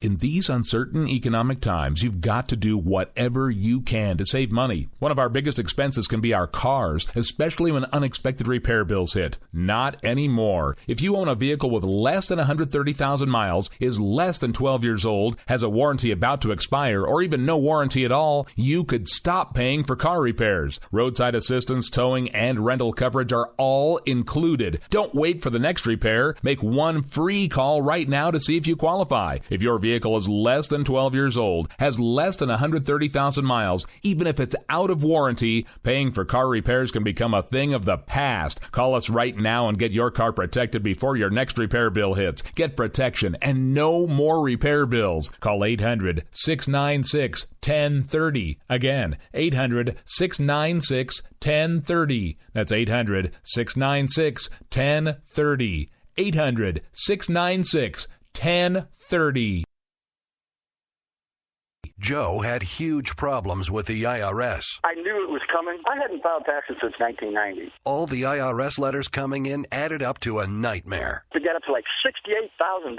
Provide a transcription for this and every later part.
In these uncertain economic times, you've got to do whatever you can to save money. One of our biggest expenses can be our cars, especially when unexpected repair bills hit. Not anymore. If you own a vehicle with less than 130,000 miles, is less than 12 years old, has a warranty about to expire, or even no warranty at all, you could stop paying for car repairs. Roadside assistance, towing, and rental coverage are all included. Don't wait for the next repair. Make one free call right now to see if you qualify. If your vehicle is less than 12 years old, has less than 130,000 miles, even if it's out of warranty, paying for car repairs can become a thing of the past. Call us right now and get your car protected before your next repair bill hits. Get protection and no more repair bills. Call 800-696-1030. Again, 800-696-1030. That's 800-696-1030. 800-696-1030. Joe had huge problems with the IRS. I knew it was coming. I hadn't filed taxes since 1990. All the IRS letters coming in added up to a nightmare. To get up to like $68,000,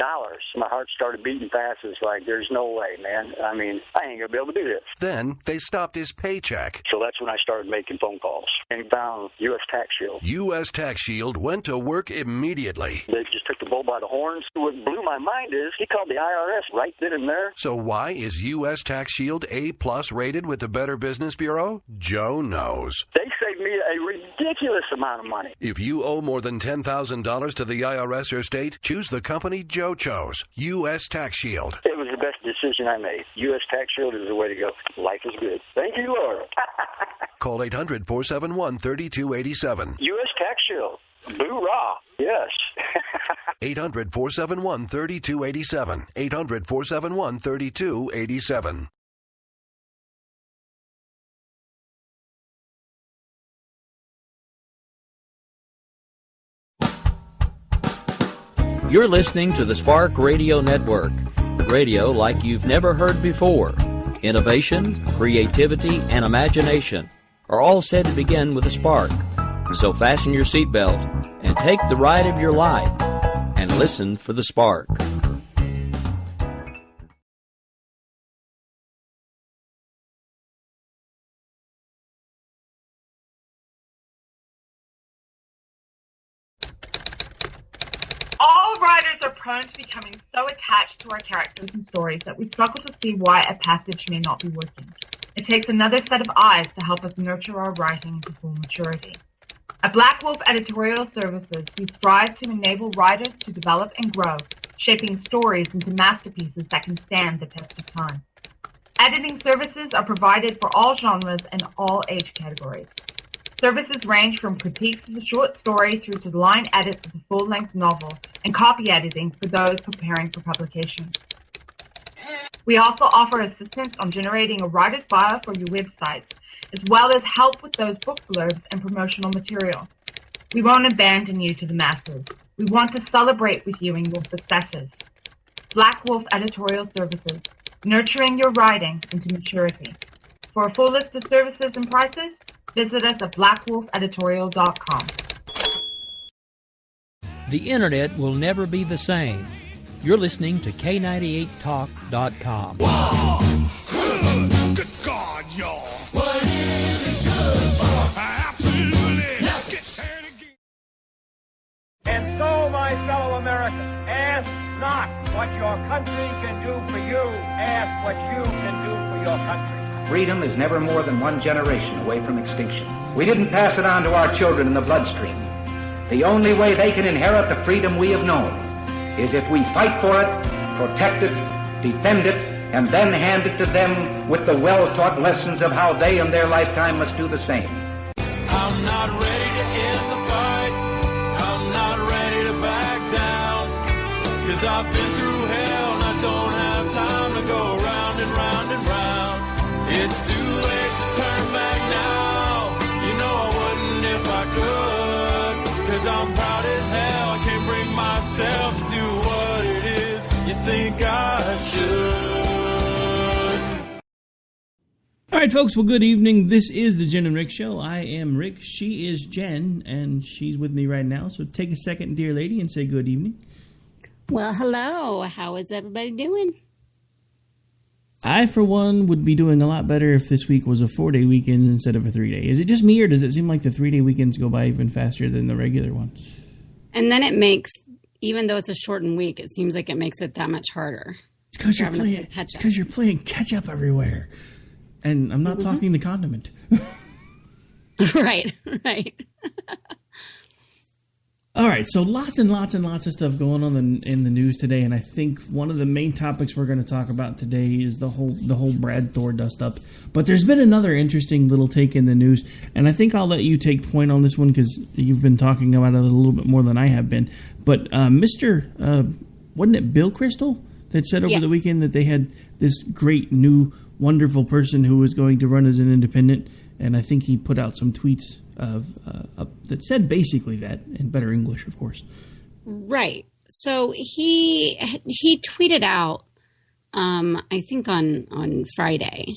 my heart started beating fast. It's like, there's no way, man. I mean, I ain't going to be able to do this. Then they stopped his paycheck. So that's when I started making phone calls and found U.S. Tax Shield. U.S. Tax Shield went to work immediately. They just took the bull by the horns. What blew my mind is he called the IRS right then and there. So why is U.S. Tax Shield A+ rated with the Better Business Bureau? Joe knows. They saved me a ridiculous amount of money. If you owe more than $10,000 to the IRS or state, choose the company Joe chose, U.S. Tax Shield. It was the best decision I made. U.S. Tax Shield is the way to go. Life is good. Thank you, Lord. Call 800-471-3287. U.S. Tax Shield. Boo-rah. Yes. 800-471-3287. 800-471-3287. You're listening to the Spark Radio Network. Radio like you've never heard before. Innovation, creativity, and imagination are all said to begin with a spark. So fasten your seatbelt and take the ride of your life and listen for the spark. All writers are prone to becoming so attached to our characters and stories that we struggle to see why a passage may not be working. It takes another set of eyes to help us nurture our writing into full maturity. At Black Wolf Editorial Services, we strive to enable writers to develop and grow, shaping stories into masterpieces that can stand the test of time. Editing services are provided for all genres and all age categories. Services range from critiques of a short story through to line edits of a full-length novel and copy editing for those preparing for publication. We also offer assistance on generating a writer's bio for your websites, as well as help with those book blurbs and promotional material. We won't abandon you to the masses. We want to celebrate with you in your successes. Black Wolf Editorial Services, nurturing your writing into maturity. For a full list of services and prices, visit us at blackwolfeditorial.com. The internet will never be the same. You're listening to K98Talk.com. Whoa! Good God, y'all. What is it good for? Absolutely. Let's get started again. And so, my fellow Americans, ask not what your country can do for you. Ask what you can do for your country. Freedom is never more than one generation away from extinction. We didn't pass it on to our children in the bloodstream. The only way they can inherit the freedom we have known is if we fight for it, protect it, defend it, and then hand it to them with the well-taught lessons of how they in their lifetime must do the same. I'm not ready to end the fight. I'm not ready to back down. 'Cause I've been through hell and I don't have time to go round and round and round. It's too late to turn back now. You know I wouldn't if I could. 'Cause I'm proud as hell. I can't bring myself to do what it is you think I should. All right, folks. Well, good evening. This is the Jen and Rick Show. I am Rick. She is Jen, and she's with me right now. So take a second, dear lady, and say good evening. Well, hello. How is everybody doing? I, for one, would be doing a lot better if this week was a 4-day weekend instead of a 3-day. Is it just me, or does it seem like the 3-day weekends go by even faster than the regular ones? And then it makes, even though it's a shortened week, it seems like it makes it that much harder. It's because you're playing catch-up everywhere. And I'm not talking the condiment. Right. All right, so lots and lots and lots of stuff going on in the news today, and I think one of the main topics we're going to talk about today is the whole Brad Thor dust-up. But there's been another interesting little take in the news, and I think I'll let you take point on this one because you've been talking about it a little bit more than I have been. But wasn't it Bill Kristol that said over the weekend that they had this great new wonderful person who was going to run as an independent, and I think he put out some tweets that said basically that, in better English, of course. Right. So he tweeted out, I think on Friday.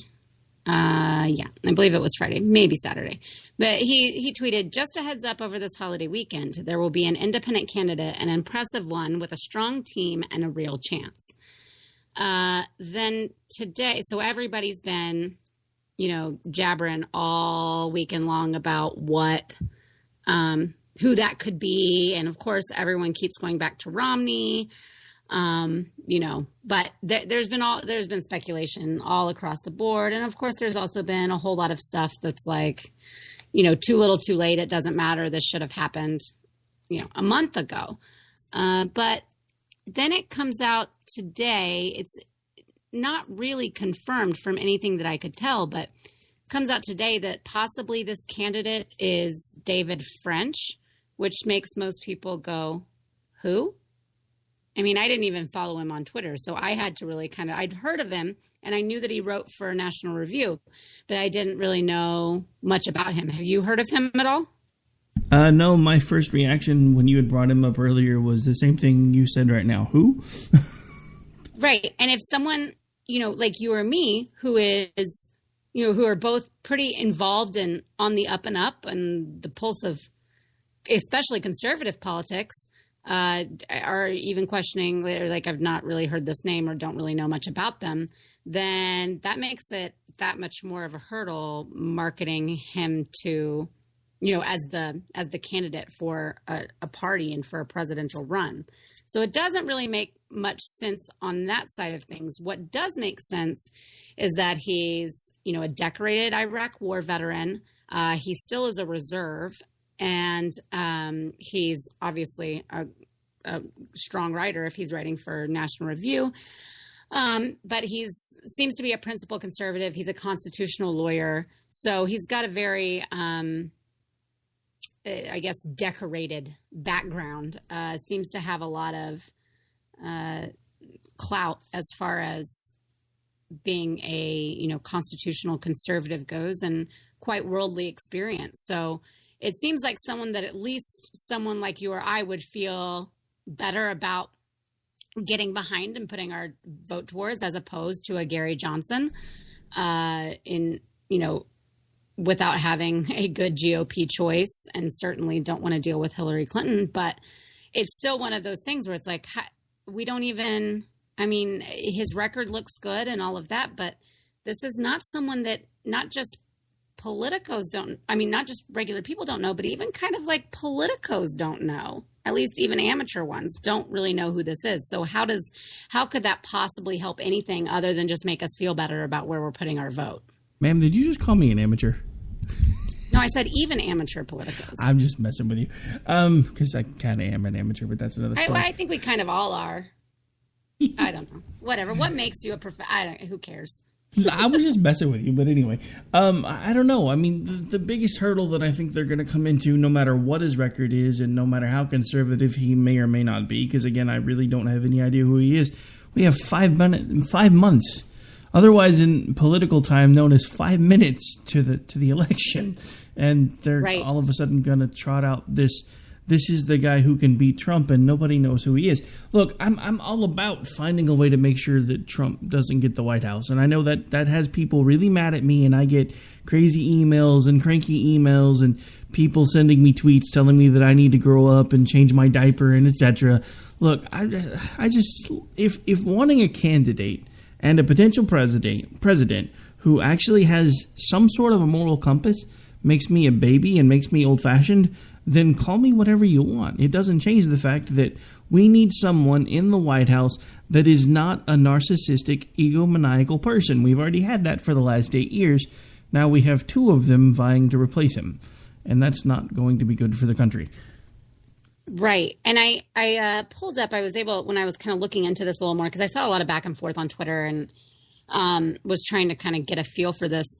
I believe it was Friday, maybe Saturday. But he tweeted, just a heads up over this holiday weekend, there will be an independent candidate, an impressive one with a strong team and a real chance. Then today, so everybody's been, jabbering all weekend long about who that could be. And of course, everyone keeps going back to Romney, but there's been speculation all across the board. And of course, there's also been a whole lot of stuff that's like, too little, too late. It doesn't matter. This should have happened, a month ago. But then it comes out today. It's not really confirmed from anything that I could tell, but it comes out today that possibly this candidate is David French, which makes most people go, who? I mean, I didn't even follow him on Twitter, so I had to really I'd heard of him, and I knew that he wrote for National Review, but I didn't really know much about him. Have you heard of him at all? No, my first reaction when you had brought him up earlier was the same thing you said right now. Who? Right. And if someone, like you or me, who is, who are both pretty involved in on the up and up and the pulse of especially conservative politics, are even questioning, like, I've not really heard this name or don't really know much about them, then that makes it that much more of a hurdle marketing him to, as the candidate for a party and for a presidential run. So it doesn't really make much sense on that side of things. What does make sense is that he's, a decorated Iraq war veteran. He still is a reserve, and he's obviously a strong writer if he's writing for National Review. But seems to be a principled conservative. He's a constitutional lawyer. So he's got a very, decorated background. Seems to have a lot of clout as far as being a, constitutional conservative goes, and quite worldly experience. So it seems like someone that at least someone like you or I would feel better about getting behind and putting our vote towards, as opposed to a Gary Johnson, without having a good GOP choice, and certainly don't want to deal with Hillary Clinton. But it's still one of those things where it's like, we don't even, his record looks good and all of that, but this is not someone that not just politicos don't, not just regular people don't know, but even kind of like politicos don't know. At least even amateur ones don't really know who this is. So how could that possibly help anything other than just make us feel better about where we're putting our vote? Ma'am, did you just call me an amateur? No, I said even amateur politicos. I'm just messing with you. Because I kind of am an amateur, but that's another story. I think we kind of all are. I don't know. Whatever. What makes you a who cares? I was just messing with you, but anyway. I don't know. The biggest hurdle that I think they're going to come into, no matter what his record is and no matter how conservative he may or may not be, because, again, I really don't have any idea who he is. We have 5 months, otherwise in political time known as 5 minutes to the election, and they're all of a sudden going to trot out this is the guy who can beat Trump, and nobody knows who he is. Look, I'm all about finding a way to make sure that Trump doesn't get the White House, and I know that has people really mad at me, and I get crazy emails and cranky emails and people sending me tweets telling me that I need to grow up and change my diaper and etc. Look, I just if wanting a candidate and a potential president who actually has some sort of a moral compass makes me a baby and makes me old-fashioned, then call me whatever you want. It doesn't change the fact that we need someone in the White House that is not a narcissistic, egomaniacal person. We've already had that for the last 8 years. Now we have 2 of them vying to replace him. And that's not going to be good for the country. Right. And I pulled up, I was able, when I was kind of looking into this a little more, because I saw a lot of back and forth on Twitter and was trying to kind of get a feel for this.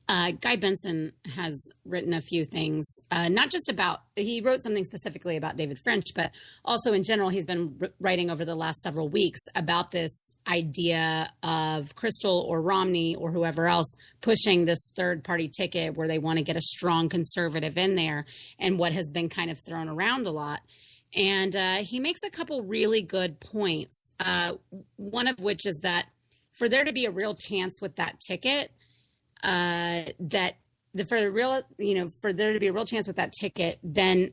Guy Benson has written a few things, not just about, he wrote something specifically about David French, but also in general, he's been writing over the last several weeks about this idea of Crystal or Romney or whoever else pushing this third party ticket where they want to get a strong conservative in there, and what has been kind of thrown around a lot. And he makes a couple really good points. One of which is that for there to be a real chance with that ticket, for there to be a real chance with that ticket, then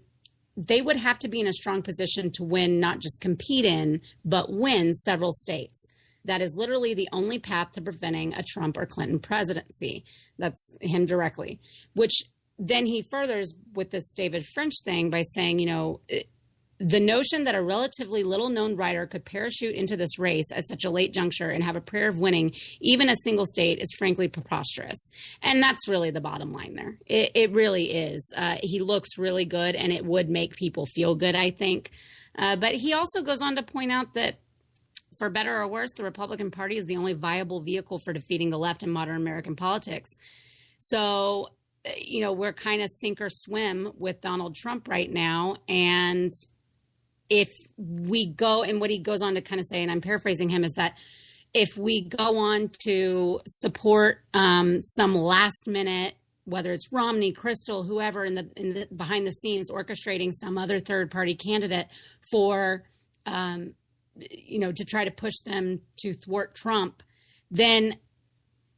they would have to be in a strong position to win, not just compete in, but win several states. That is literally the only path to preventing a Trump or Clinton presidency. That's him directly, which then he furthers with this David French thing by saying, the notion that a relatively little-known writer could parachute into this race at such a late juncture and have a prayer of winning even a single state is frankly preposterous. And that's really the bottom line there. It really is. He looks really good, and it would make people feel good, I think. But he also goes on to point out that, for better or worse, the Republican Party is the only viable vehicle for defeating the left in modern American politics. So, we're kind of sink or swim with Donald Trump right now. And if we go, and what he goes on to kind of say, and I'm paraphrasing him, is that if we go on to support some last minute, whether it's Romney, Crystal, whoever in the behind the scenes orchestrating some other third party candidate for, to try to push them to thwart Trump, then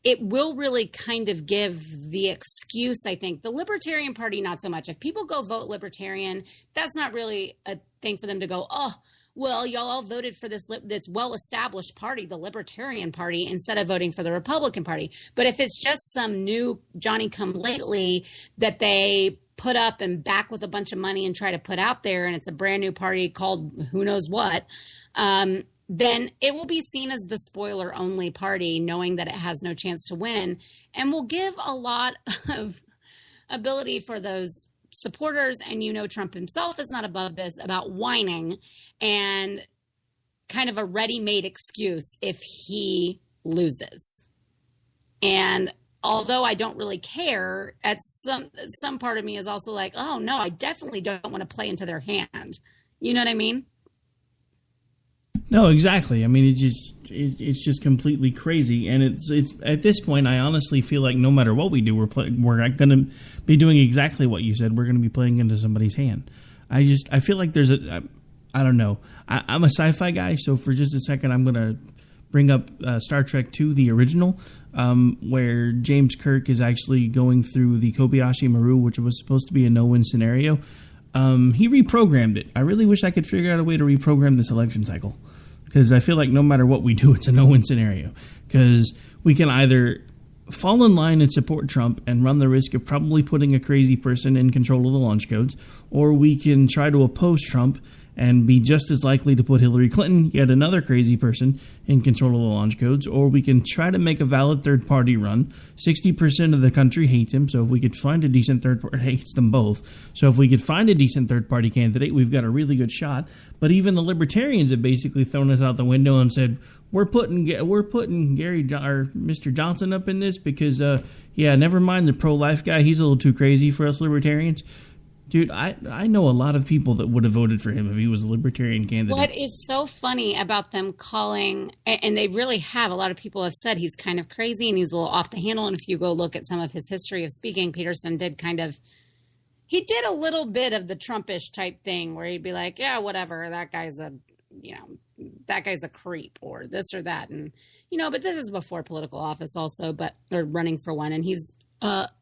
it will really kind of give the excuse, I think. The Libertarian Party, not so much. If people go vote Libertarian, that's not really a thing for them to go, oh, well, y'all all voted for this well-established party, the Libertarian Party, instead of voting for the Republican Party. But if it's just some new Johnny-come-lately that they put up and back with a bunch of money and try to put out there, and it's a brand new party called who knows what, then it will be seen as the spoiler-only party, knowing that it has no chance to win, and will give a lot of ability for those supporters, and Trump himself is not above this, about whining and kind of a ready-made excuse if he loses. And although I don't really care, at some part of me is also like, oh, no, I definitely don't want to play into their hand. You know what I mean? No, exactly. I mean, it's just completely crazy, and it's at this point, I honestly feel like no matter what we do, we're going to be doing exactly what you said. We're going to be playing into somebody's hand. I feel like there's I don't know. I'm a sci-fi guy, so for just a second, I'm going to bring up Star Trek II, the original, where James Kirk is actually going through the Kobayashi Maru, which was supposed to be a no-win scenario. He reprogrammed it. I really wish I could figure out a way to reprogram this election cycle, because I feel like no matter what we do, it's a no-win scenario. Because we can either fall in line and support Trump and run the risk of probably putting a crazy person in control of the launch codes, or we can try to oppose Trump and be just as likely to put Hillary Clinton, yet another crazy person, in control of the launch codes, or we can try to make a valid third-party run. 60% of the country hates him, so if we could find a decent third-party, hates them both. So if we could find a decent third-party candidate, we've got a really good shot. But even the Libertarians have basically thrown us out the window and said, we're putting Gary or Mr. Johnson up in this because, never mind the pro-life guy. He's a little too crazy for us Libertarians. Dude, I know a lot of people that would have voted for him if he was a Libertarian candidate. What is so funny about them calling, and they really have, a lot of people have said he's kind of crazy and he's a little off the handle. And if you go look at some of his history of speaking, Peterson did a little bit of the Trumpish type thing where he'd be like, yeah, whatever, that guy's a creep or this or that. And, but this is before political office also, or running for one. And he's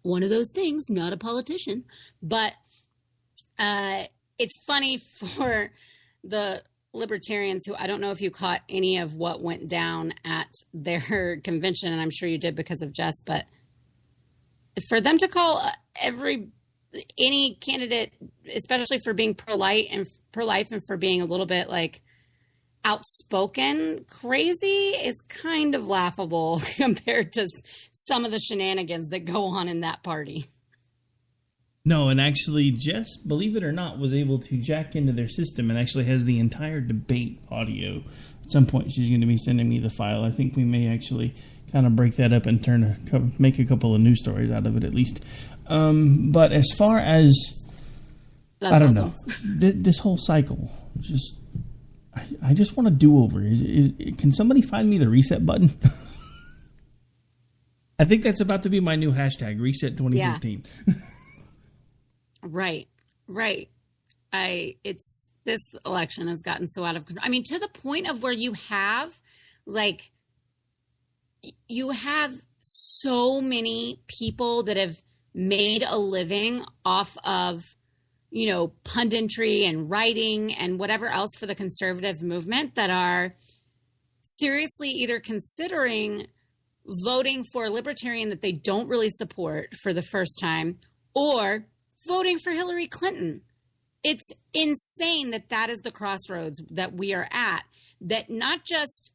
one of those things, not a politician. But it's funny for the libertarians who, I don't know if you caught any of what went down at their convention, and I'm sure you did because of Jess, but for them to call any candidate, especially for being pro-life and for being a little bit like outspoken crazy, is kind of laughable compared to some of the shenanigans that go on in that party. No, and actually Jess, believe it or not, was able to jack into their system and actually has the entire debate audio. At some point she's going to be sending me the file. I think we may actually kind of break that up and make a couple of news stories out of it at least. But as far as, I don't know, this whole cycle, I just want a do-over. Can somebody find me the reset button? I think that's about to be my new hashtag, Reset 2016. Yeah. Right. This election has gotten so out of control. I mean, to the point of where you have so many people that have made a living off of, punditry and writing and whatever else for the conservative movement that are seriously either considering voting for a libertarian that they don't really support for the first time, or voting for Hillary Clinton. It's insane that is the crossroads that we are at, that not just,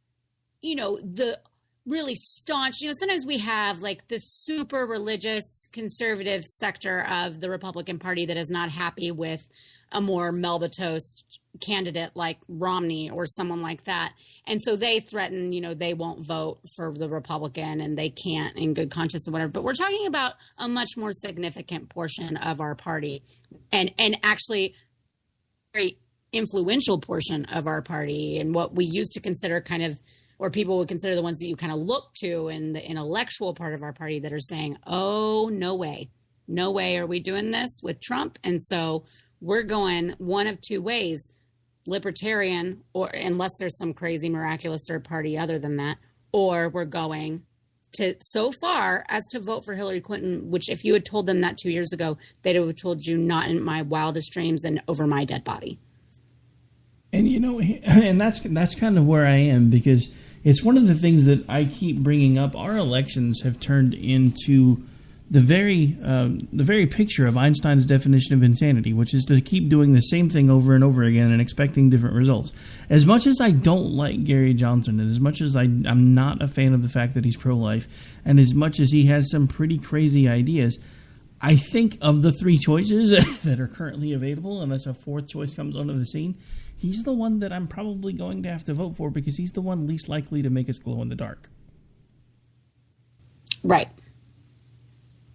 the really staunch, sometimes we have like the super religious conservative sector of the Republican Party that is not happy with a more Melba-toast candidate like Romney or someone like that. And so they threaten, they won't vote for the Republican and they can't in good conscience or whatever. But we're talking about a much more significant portion of our party and actually very influential portion of our party, and what we used to consider kind of, or people would consider the ones that you kind of look to in the intellectual part of our party that are saying, oh, no way are we doing this with Trump. And so we're going one of two ways, libertarian, or unless there's some crazy miraculous third party other than that, or we're going to so far as to vote for Hillary Clinton, which if you had told them that 2 years ago, they'd have told you not in my wildest dreams and over my dead body. And, and that's kind of where I am, because it's one of the things that I keep bringing up. Our elections have turned into the very picture of Einstein's definition of insanity, which is to keep doing the same thing over and over again and expecting different results. As much as I don't like Gary Johnson, and as much as I'm not a fan of the fact that he's pro-life, and as much as he has some pretty crazy ideas, I think of the three choices that are currently available, unless a fourth choice comes onto the scene, he's the one that I'm probably going to have to vote for, because he's the one least likely to make us glow in the dark. Right.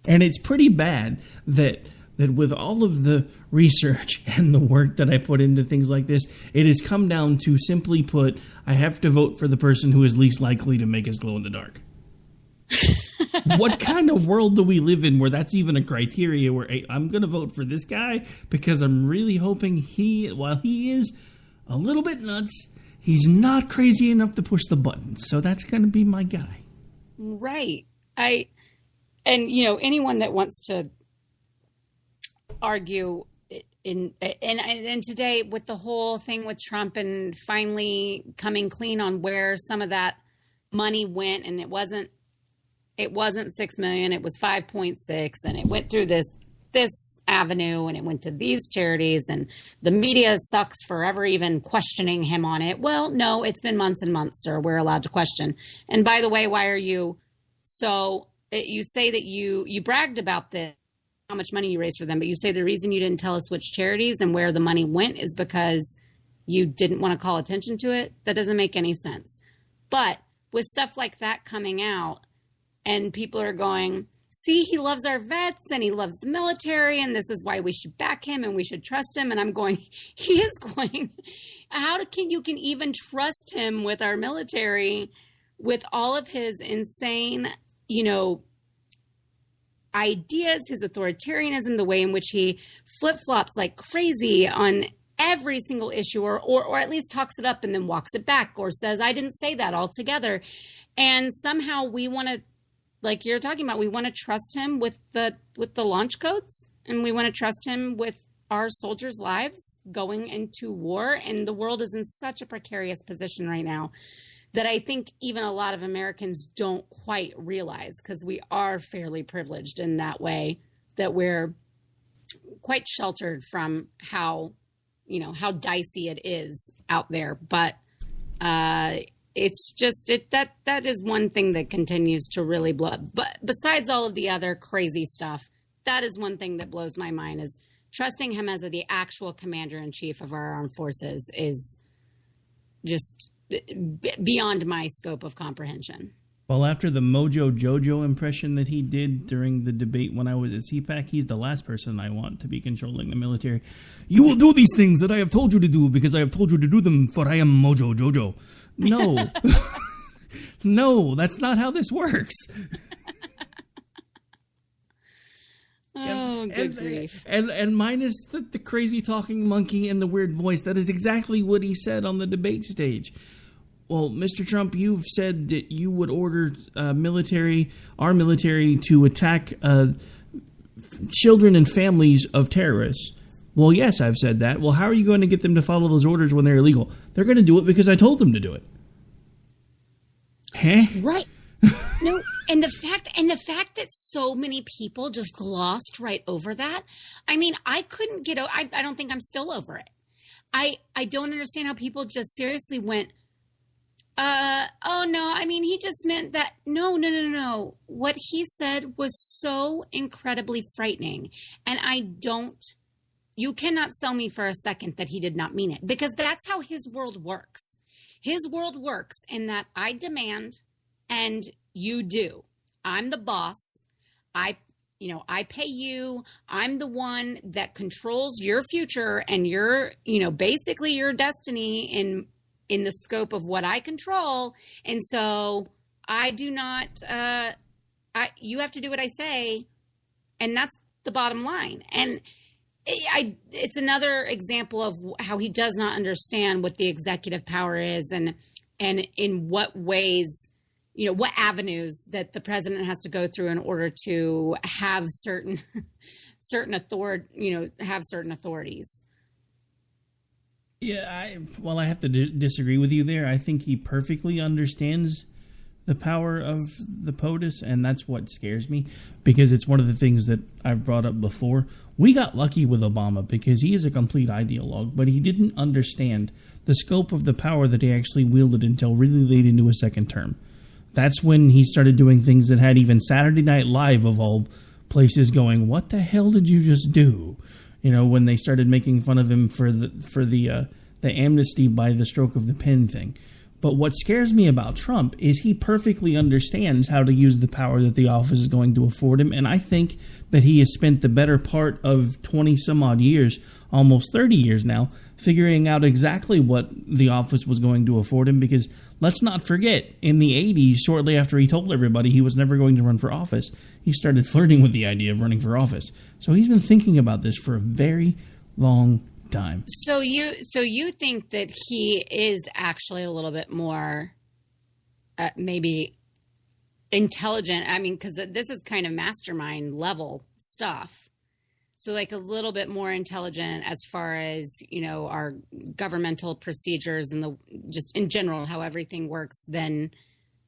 And it's pretty bad that with all of the research and the work that I put into things like this, it has come down to simply put, I have to vote for the person who is least likely to make us glow in the dark. What kind of world do we live in where that's even a criteria where, hey, I'm going to vote for this guy because I'm really hoping while he is a little bit nuts, he's not crazy enough to push the buttons. So that's going to be my guy. Right. And, anyone that wants to argue and today with the whole thing with Trump and finally coming clean on where some of that money went, and it wasn't 6 million, it was 5.6, and it went through this avenue and it went to these charities, and the media sucks for ever even questioning him on it. Well, no, it's been months and months, sir. We're allowed to question. And by the way, why are you you say that you bragged about how much money you raised for them, but you say the reason you didn't tell us which charities and where the money went is because you didn't want to call attention to it? That doesn't make any sense. But with stuff like that coming out and people are going, see, he loves our vets and he loves the military and this is why we should back him and we should trust him. And I'm going, he is going, can you even trust him with our military with all of his insane, ideas, his authoritarianism, the way in which he flip-flops like crazy on every single issue, or at least talks it up and then walks it back, or says, I didn't say that altogether. And somehow we want to, like you're talking about, we want to trust him with the launch codes, and we want to trust him with our soldiers' lives going into war. And the world is in such a precarious position right now that I think even a lot of Americans don't quite realize, because we are fairly privileged in that way, that we're quite sheltered from how dicey it is out there. But it's just that is one thing that continues to really blow. But besides all of the other crazy stuff, that is one thing that blows my mind, is trusting him as the actual commander-in-chief of our armed forces is just beyond my scope of comprehension. Well, after the Mojo Jojo impression that he did during the debate when I was at CPAC, he's the last person I want to be controlling the military. You will do these things that I have told you to do because I have told you to do them, for I am Mojo Jojo. No. No, that's not how this works. Oh, good grief. And minus the crazy talking monkey and the weird voice, that is exactly what he said on the debate stage. Well, Mr. Trump, you've said that you would order our military to attack children and families of terrorists. Well, yes, I've said that. Well, how are you going to get them to follow those orders when they're illegal? They're going to do it because I told them to do it. Huh? Right. No, and the fact that so many people just glossed right over that. I mean, I couldn't get. I don't think I'm still over it. I don't understand how people just seriously went, oh no, I mean, he just meant that. No. What he said was so incredibly frightening. And you cannot sell me for a second that he did not mean it, because that's how his world works. His world works in that I demand and you do. I'm the boss. I pay you. I'm the one that controls your future and your, basically your destiny in the scope of what I control. And so I do not, you have to do what I say. And that's the bottom line. And it's another example of how he does not understand what the executive power is and in what ways, what avenues that the president has to go through in order to have certain authorities. Yeah, I have to disagree with you there. I think he perfectly understands the power of the POTUS, and that's what scares me, because it's one of the things that I've brought up before. We got lucky with Obama because he is a complete ideologue, but he didn't understand the scope of the power that he actually wielded until really late into his second term. That's when he started doing things that had even Saturday Night Live, of all places, going, what the hell did you just do? When they started making fun of him for the amnesty by the stroke of the pen thing. But what scares me about Trump is he perfectly understands how to use the power that the office is going to afford him. And I think that he has spent the better part of 20 some odd years, almost 30 years now, figuring out exactly what the office was going to afford him. Because let's not forget, in the 80s, shortly after he told everybody he was never going to run for office, he started flirting with the idea of running for office. So he's been thinking about this for a very long time. So you think that he is actually a little bit more maybe intelligent? I mean, because this is kind of mastermind level stuff. So like a little bit more intelligent as far as, our governmental procedures and just in general, how everything works than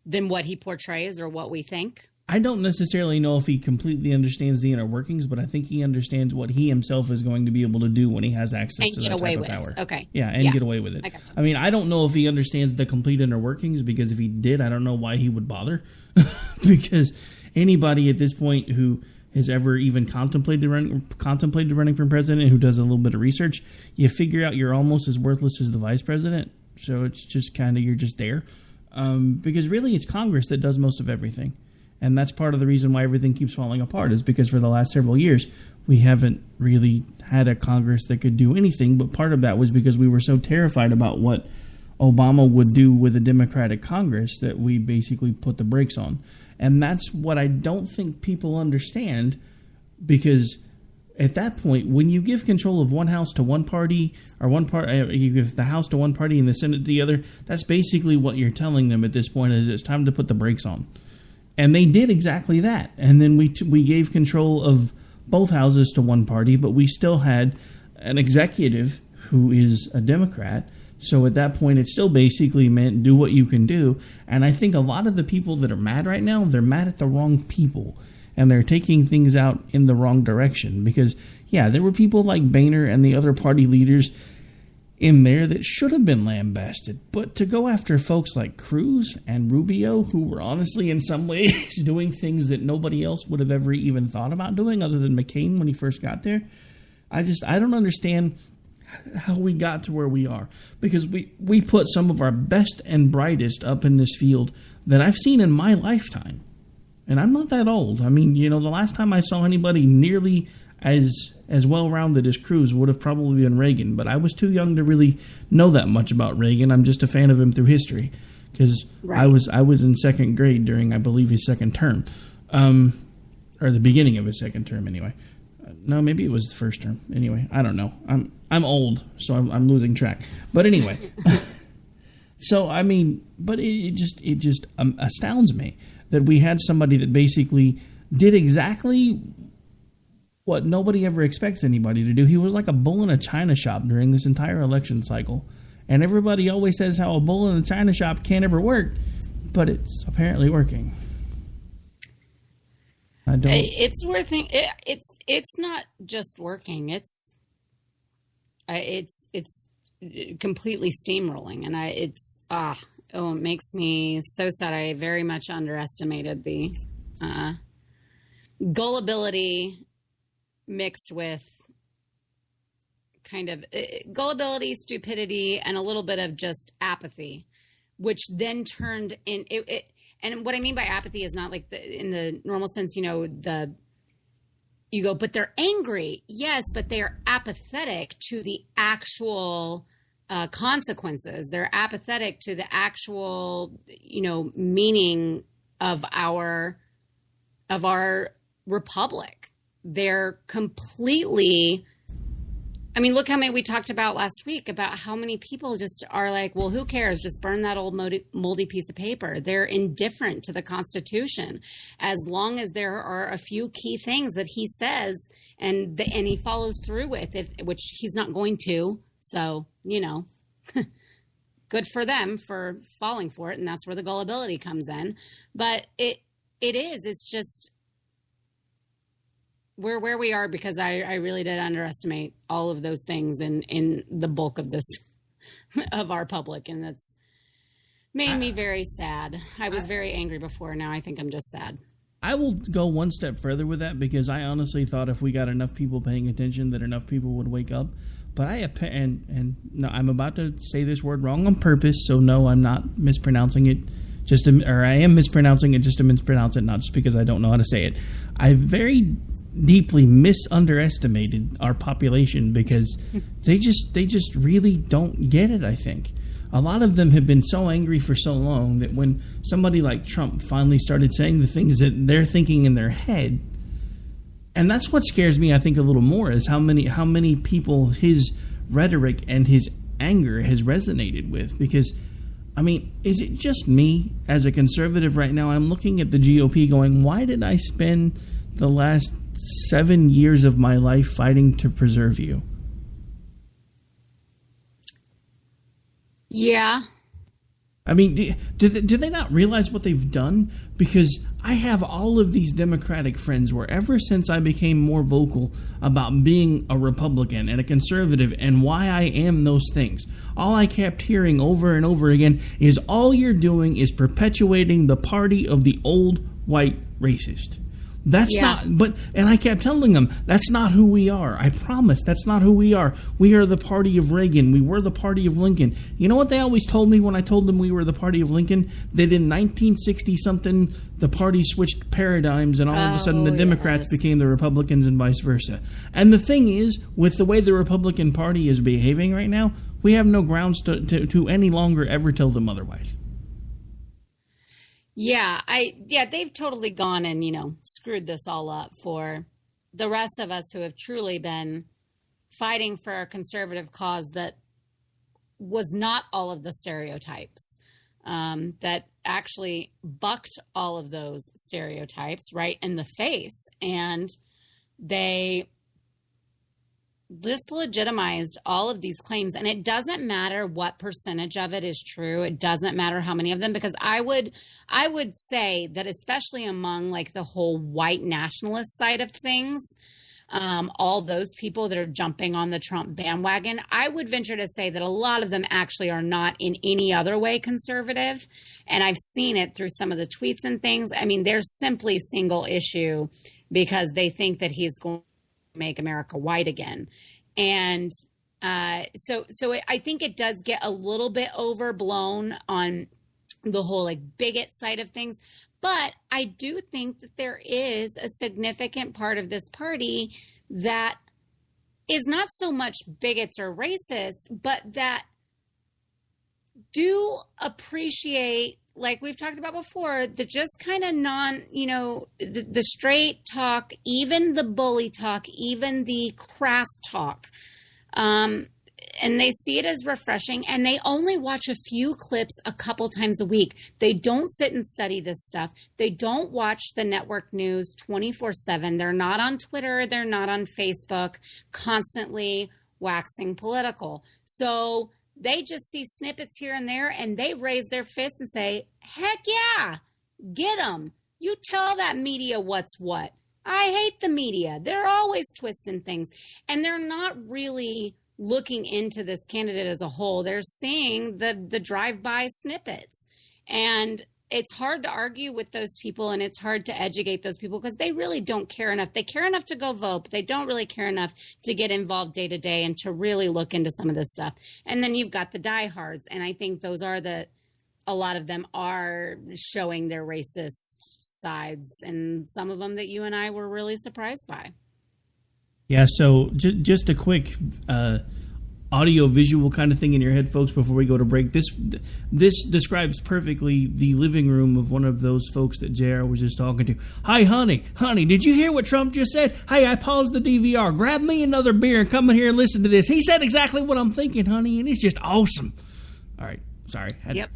what he portrays or what we think. I don't necessarily know if he completely understands the inner workings, but I think he understands what he himself is going to be able to do when he has access to that type of power. Okay. Yeah, and get away with it. I mean, I don't know if he understands the complete inner workings, because if he did, I don't know why he would bother. Because anybody at this point who has ever even contemplated running for president and who does a little bit of research, you figure out you're almost as worthless as the vice president. So it's just kind of, you're just there. Because really it's Congress that does most of everything. And that's part of the reason why everything keeps falling apart, is because for the last several years, we haven't really had a Congress that could do anything. But part of that was because we were so terrified about what Obama would do with a Democratic Congress that we basically put the brakes on. And that's what I don't think people understand, because at that point, when you give control of one house to one party, or you give the House to one party and the Senate to the other, that's basically what you're telling them at this point, is it's time to put the brakes on. And they did exactly that. And then we gave control of both houses to one party, but we still had an executive who is a Democrat. So at that point, it still basically meant do what you can do. And I think a lot of the people that are mad right now, they're mad at the wrong people. And they're taking things out in the wrong direction. Because, yeah, there were people like Boehner and the other party leaders in there that should have been lambasted. But to go after folks like Cruz and Rubio, who were honestly in some ways doing things that nobody else would have ever even thought about doing other than McCain when he first got there, I don't understand how we got to where we are, because we put some of our best and brightest up in this field that I've seen in my lifetime. And I'm not that old. I mean, the last time I saw anybody nearly as well-rounded as Cruz would have probably been Reagan, but I was too young to really know that much about Reagan. I'm just a fan of him through history, because right. I was in second grade during, I believe, his second term, or the beginning of his second term anyway. No, maybe it was the first term. Anyway, I don't know. I'm old, so I'm losing track. But anyway, so I mean, but it just astounds me that we had somebody that basically did exactly what nobody ever expects anybody to do. He was like a bull in a china shop during this entire election cycle, and everybody always says how a bull in a china shop can't ever work, but it's apparently working. It's working. It's not just working. It's completely steamrolling, and it makes me so sad. I very much underestimated the gullibility mixed with kind of gullibility, stupidity, and a little bit of just apathy, which then turned in it. And what I mean by apathy is not like in the normal sense, you go, but they're angry. Yes, but they're apathetic to the actual consequences. They're apathetic to the actual, meaning of our republic. They're completely, look how many we talked about last week about how many people just are like, well, who cares? Just burn that old moldy piece of paper. They're indifferent to the Constitution as long as there are a few key things that he says and he follows through with, which he's not going to. So, good for them for falling for it. And that's where the gullibility comes in. But it's just, we're where we are because I really did underestimate all of those things in the bulk of this of our public, and that's made me very sad. I was very angry before. Now I think I'm just sad. I will go one step further with that, because I honestly thought if we got enough people paying attention that enough people would wake up. But no, I'm about to say this word wrong on purpose, so no, I'm not mispronouncing it. I am mispronouncing it just to mispronounce it, not just because I don't know how to say it. I very deeply underestimated our population because they just really don't get it, I think. A lot of them have been so angry for so long that when somebody like Trump finally started saying the things that they're thinking in their head, and that's what scares me, I think, a little more, is how many people his rhetoric and his anger has resonated with. Because is it just me as a conservative right now? I'm looking at the GOP going, why did I spend the last 7 years of my life fighting to preserve you? Yeah. Do they not realize what they've done? Because I have all of these Democratic friends where ever since I became more vocal about being a Republican and a conservative and why I am those things, all I kept hearing over and over again is all you're doing is perpetuating the party of the old white racist. That's and I kept telling them, that's not who we are. I promise, that's not who we are. We are the party of Reagan. We were the party of Lincoln. You know what they always told me when I told them we were the party of Lincoln? That in 1960-something, the party switched paradigms and all of a sudden the Democrats became the Republicans and vice versa. And the thing is, with the way the Republican Party is behaving right now, we have no grounds to any longer ever tell them otherwise. Yeah, they've totally gone and, screwed this all up for the rest of us who have truly been fighting for a conservative cause that was not all of the stereotypes, that actually bucked all of those stereotypes right in the face. And they just legitimized all of these claims. And it doesn't matter what percentage of it is true. It doesn't matter how many of them, because I would say that especially among like the whole white nationalist side of things, all those people that are jumping on the Trump bandwagon, I would venture to say that a lot of them actually are not in any other way conservative. And I've seen it through some of the tweets and things. I mean, they're simply single issue because they think that he's going to make America white again. And so I think it does get a little bit overblown on the whole like bigot side of things. But I do think that there is a significant part of this party that is not so much bigots or racists, but that do appreciate, like we've talked about before, the just kind of the straight talk, even the bully talk, even the crass talk. And they see it as refreshing, and they only watch a few clips a couple times a week. They don't sit and study this stuff. They don't watch the network news 24/7. They're not on Twitter. They're not on Facebook, constantly waxing political. So they just see snippets here and there, and they raise their fist and say, heck yeah, get them. You tell that media what's what. I hate the media. They're always twisting things, and they're not really looking into this candidate as a whole. They're seeing the drive-by snippets. And it's hard to argue with those people, and it's hard to educate those people because they really don't care enough. They care enough to go vote, but they don't really care enough to get involved day to day and to really look into some of this stuff. And then you've got the diehards, and I think those are a lot of them are showing their racist sides, and some of them that you and I were really surprised by. Yeah, so just a quick audio-visual kind of thing in your head, folks, before we go to break. This describes perfectly the living room of one of those folks that JR was just talking to. Hi, honey, did you hear what Trump just said? Hey, I paused the DVR. Grab me another beer and come in here and listen to this. He said exactly what I'm thinking, honey, and it's just awesome. All right, sorry. Yep.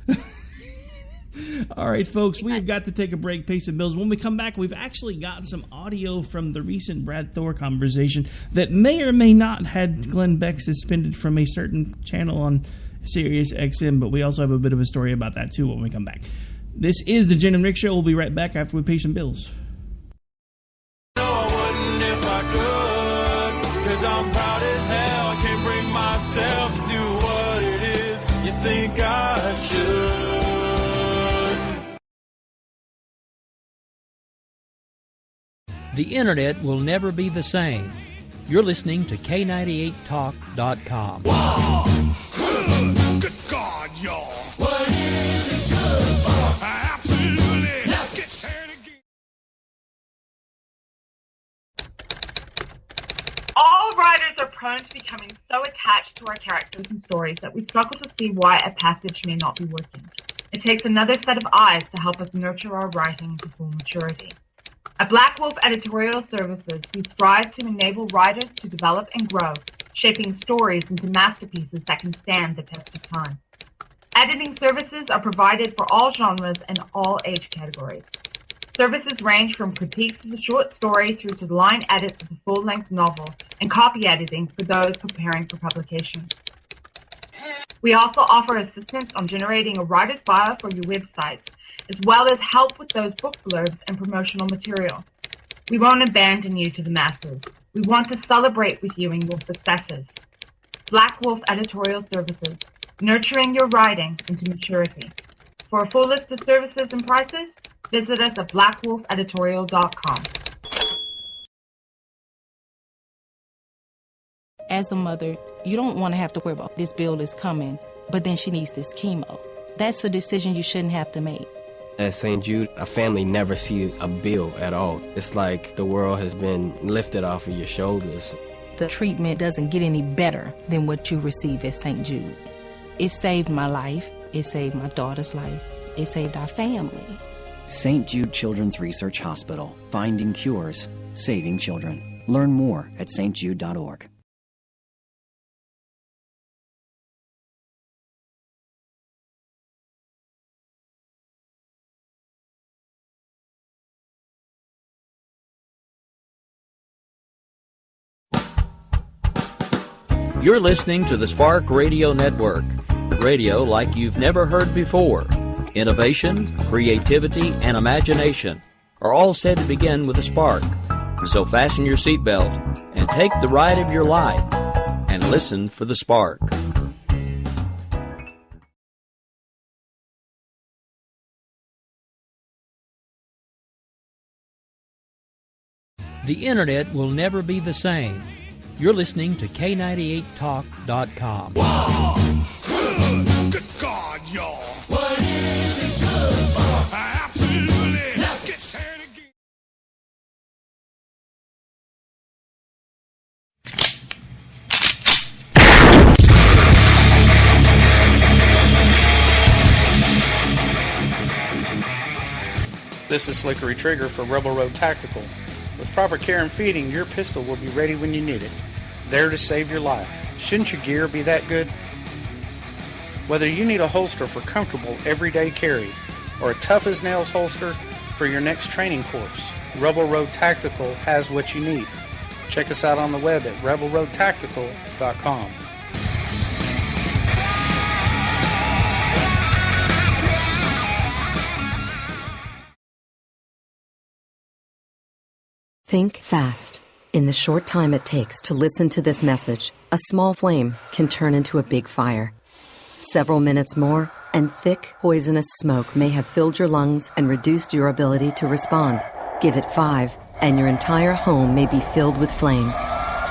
All right, folks, we've got to take a break, pay some bills. When we come back, we've actually got some audio from the recent Brad Thor conversation that may or may not had Glenn Beck suspended from a certain channel on Sirius XM, but we also have a bit of a story about that, too, when we come back. This is the Jen and Rick Show. We'll be right back after we pay some bills. No, I wouldn't if I could, 'cause I'm proud as hell. I can't bring myself to do what it is you think I should. The internet will never be the same. You're listening to K98Talk.com. Good God, y'all. What is it good for? Absolutely. Now get started again. All writers are prone to becoming so attached to our characters and stories that we struggle to see why a passage may not be working. It takes another set of eyes to help us nurture our writing to full maturity. At Black Wolf Editorial Services, we strive to enable writers to develop and grow, shaping stories into masterpieces that can stand the test of time. Editing services are provided for all genres and all age categories. Services range from critiques of the short story through to the line edits of the full-length novel and copy editing for those preparing for publication. We also offer assistance on generating a writer's bio for your websites, as well as help with those book blurbs and promotional material. We won't abandon you to the masses. We want to celebrate with you in your successes. Black Wolf Editorial Services, nurturing your writing into maturity. For a full list of services and prices, visit us at blackwolfeditorial.com. As a mother, you don't want to have to worry about this bill is coming, but then she needs this chemo. That's a decision you shouldn't have to make. At St. Jude, a family never sees a bill at all. It's like the world has been lifted off of your shoulders. The treatment doesn't get any better than what you receive at St. Jude. It saved my life. It saved my daughter's life. It saved our family. St. Jude Children's Research Hospital. Finding cures. Saving children. Learn more at stjude.org. You're listening to the Spark Radio Network, radio like you've never heard before. Innovation, creativity, and imagination are all said to begin with a spark. So fasten your seatbelt and take the ride of your life and listen for the spark. The Internet will never be the same. You're listening to K98Talk.com. Whoa! Good God, y'all. What is it good for? Absolutely. Let's get started again. This is Slickery Trigger for Rebel Road Tactical. With proper care and feeding, your pistol will be ready when you need it. There to save your life. Shouldn't your gear be that good? Whether you need a holster for comfortable everyday carry or a tough-as-nails holster for your next training course, Rebel Road Tactical has what you need. Check us out on the web at rebelroadtactical.com. Think fast. In the short time it takes to listen to this message, a small flame can turn into a big fire. Several minutes more, and thick, poisonous smoke may have filled your lungs and reduced your ability to respond. Give it 5, and your entire home may be filled with flames.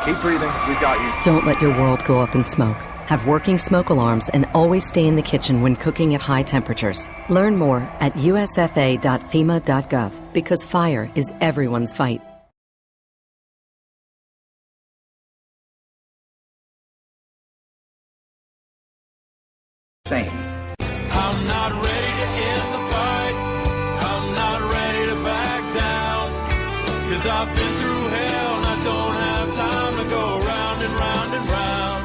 Keep breathing. We've got you. Don't let your world go up in smoke. Have working smoke alarms and always stay in the kitchen when cooking at high temperatures. Learn more at usfa.fema.gov because fire is everyone's fight. I'm not ready to end the fight. I'm not ready to back down. 'Cause I've been through hell and I don't have time to go round and round and round.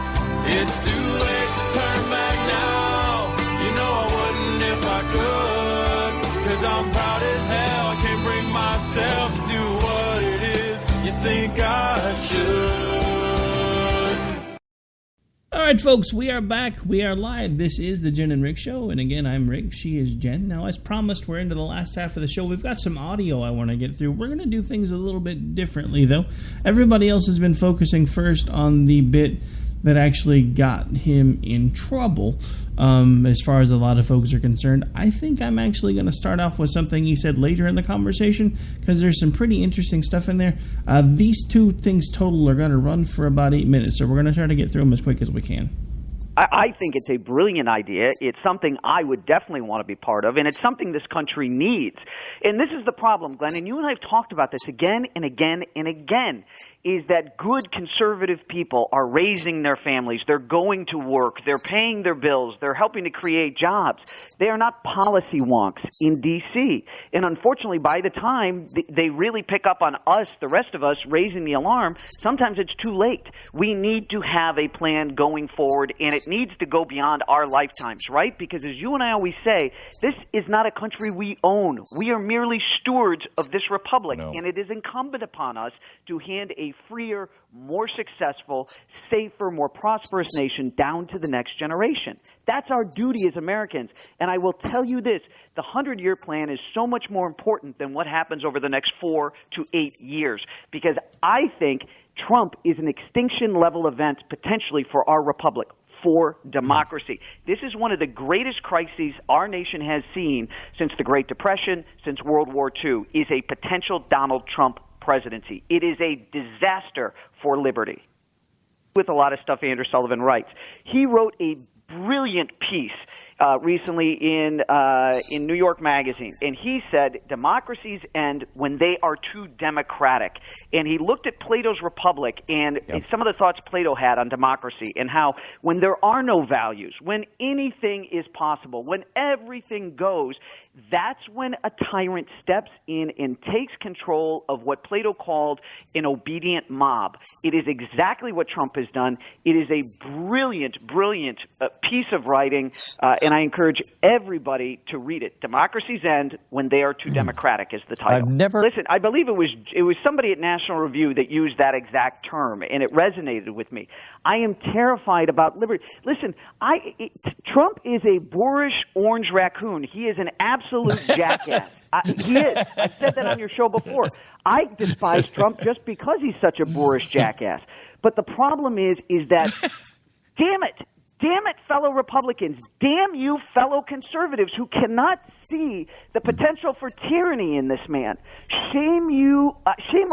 It's too late to turn back now. You know I wouldn't if I could. 'Cause I'm proud as hell. I can't bring myself to do what it is you think I should. All right, folks, we are back. We are live. This is the Jen and Rick Show, and again, I'm Rick. She is Jen. Now, as promised, we're into the last half of the show. We've got some audio I want to get through. We're going to do things a little bit differently, though. Everybody else has been focusing first on the bit that actually got him in trouble, as far as a lot of folks are concerned. I think I'm actually going to start off with something he said later in the conversation, because there's some pretty interesting stuff in there. These two things total are going to run for about 8 minutes, so we're going to try to get through them as quick as we can. I think it's a brilliant idea. It's something I would definitely want to be part of, and it's something this country needs. And this is the problem, Glenn, and you and I have talked about this again and again and again, is that good conservative people are raising their families. They're going to work. They're paying their bills. They're helping to create jobs. They are not policy wonks in D.C. And unfortunately, by the time they really pick up on us, the rest of us, raising the alarm, sometimes it's too late. We need to have a plan going forward, and it needs to go beyond our lifetimes, right? Because as you and I always say, this is not a country we own. We are merely stewards of this republic, and it is incumbent upon us to hand a freer, more successful, safer, more prosperous nation down to the next generation. That's our duty as Americans. And I will tell you this, the 100-year plan is so much more important than what happens over the next 4 to 8 years, because I think Trump is an extinction-level event potentially for our republic, for democracy. This is one of the greatest crises our nation has seen since the Great Depression, since World War II, is a potential Donald Trump presidency. It is a disaster for liberty. With a lot of stuff Andrew Sullivan writes. He wrote a brilliant piece recently in New York Magazine, and he said democracies end when they are too democratic. And he looked at Plato's Republic and some of the thoughts Plato had on democracy, and how when there are no values, when anything is possible, when everything goes, that's when a tyrant steps in and takes control of what Plato called an obedient mob. It is exactly what Trump has done. It is a brilliant, brilliant piece of writing, and I encourage everybody to read it. Democracy's End When They Are Too Democratic is the title. Listen, I believe it was somebody at National Review that used that exact term, and it resonated with me. I am terrified about liberty. Listen, Trump is a boorish orange raccoon. He is an absolute jackass. He is. I've said that on your show before. I despise Trump just because he's such a boorish jackass. But the problem is that, damn it, fellow Republicans, damn you, fellow conservatives who cannot see the potential for tyranny in this man. Shame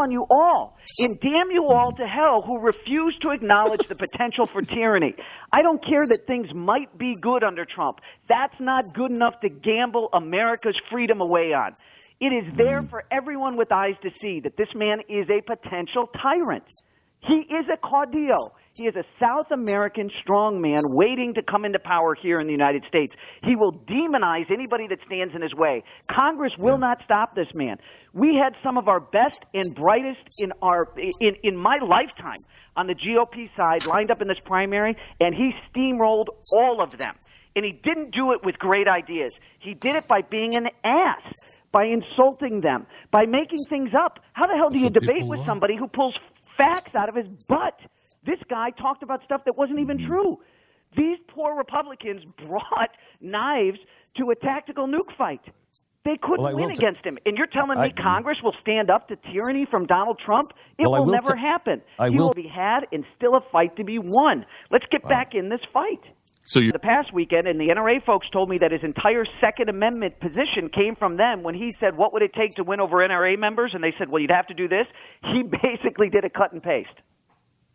on you all, and damn you all to hell who refuse to acknowledge the potential for tyranny. I don't care that things might be good under Trump. That's not good enough to gamble America's freedom away on. It is there for everyone with eyes to see that this man is a potential tyrant. He is a caudillo. He is a South American strongman waiting to come into power here in the United States. He will demonize anybody that stands in his way. Congress will not stop this man. We had some of our best and brightest in my lifetime on the GOP side lined up in this primary, and he steamrolled all of them. And he didn't do it with great ideas. He did it by being an ass, by insulting them, by making things up. How the hell do you debate with somebody who pulls facts out of his butt? This guy talked about stuff that wasn't even true. These poor Republicans brought knives to a tactical nuke fight. They couldn't win against him. And you're telling me Congress will stand up to tyranny from Donald Trump? It will never happen. He will be had and still a fight to be won. Let's get back in this fight. The past weekend, and the NRA folks told me that his entire Second Amendment position came from them when he said, what would it take to win over NRA members? And they said, well, you'd have to do this. He basically did a cut and paste.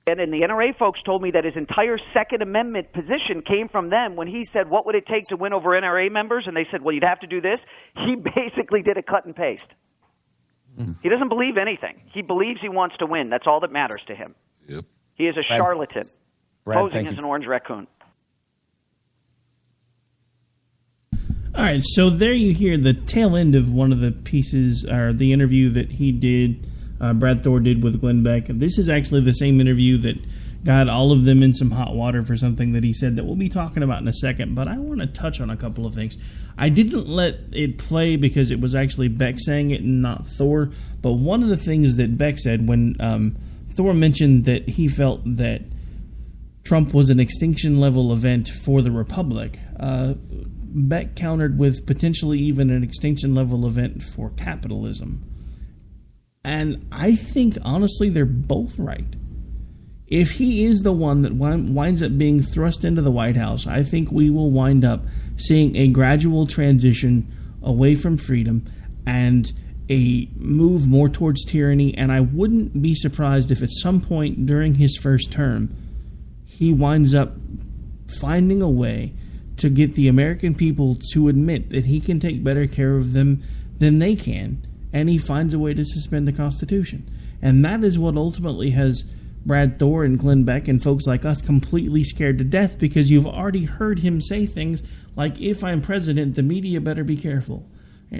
And the NRA folks told me that his entire Second Amendment position came from them when he said, what would it take to win over NRA members? And they said, well, you'd have to do this. He basically did a cut and paste. He doesn't believe anything. He believes he wants to win. That's all that matters to him. Yep. He is a charlatan, posing as an orange raccoon. All right, so there you hear the tail end of one of the pieces, or the interview that he did, Brad Thor did with Glenn Beck. This is actually the same interview that got all of them in some hot water for something that he said that we'll be talking about in a second, but I want to touch on a couple of things. I didn't let it play because it was actually Beck saying it and not Thor, but one of the things that Beck said when Thor mentioned that he felt that Trump was an extinction-level event for the Republic, Beck countered with potentially even an extinction-level event for capitalism. And I think, honestly, they're both right. If he is the one that winds up being thrust into the White House, I think we will wind up seeing a gradual transition away from freedom and a move more towards tyranny. And I wouldn't be surprised if at some point during his first term, he winds up finding a way to get the American people to admit that he can take better care of them than they can, and he finds a way to suspend the Constitution. And that is what ultimately has Brad Thor and Glenn Beck and folks like us completely scared to death, because you've already heard him say things like, if I'm president, the media better be careful.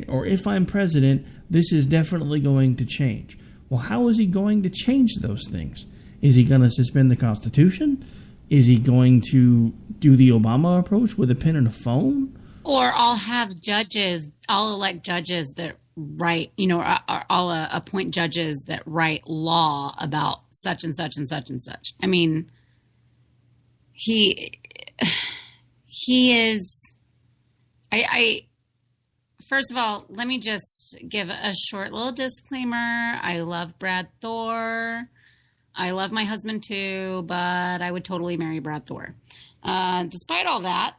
Or if I'm president, this is definitely going to change. Well, how is he going to change those things? Is he going to suspend the Constitution? Is he going to do the Obama approach with a pen and a phone? Or I'll elect judges that write, I'll appoint judges that write law about such and such and such and such. I mean, he is, first of all, let me just give a short little disclaimer. I love Brad Thor. I love my husband too, but I would totally marry Brad Thor. Despite all that,